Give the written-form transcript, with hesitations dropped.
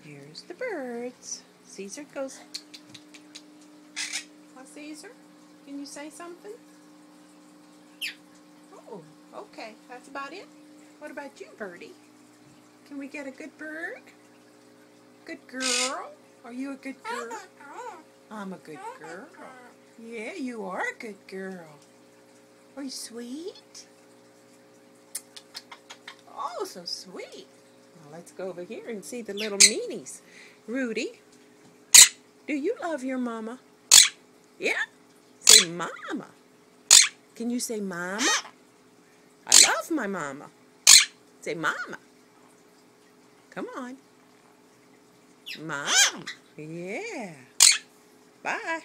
Here's the birds. Caesar goes. What, Caesar? Can you say something? Oh, okay. That's about it. What about you, Birdie? Can we get a good bird? Good girl? Are you a good girl? I'm a good girl. Yeah, you are a good girl. Are you sweet? Oh, so sweet. Well, let's go over here and see the little meanies. Rudy, do you love your mama? Yeah? Say mama. Can you say mama? I love my mama. Say mama. Come on. Mom. Yeah. Bye.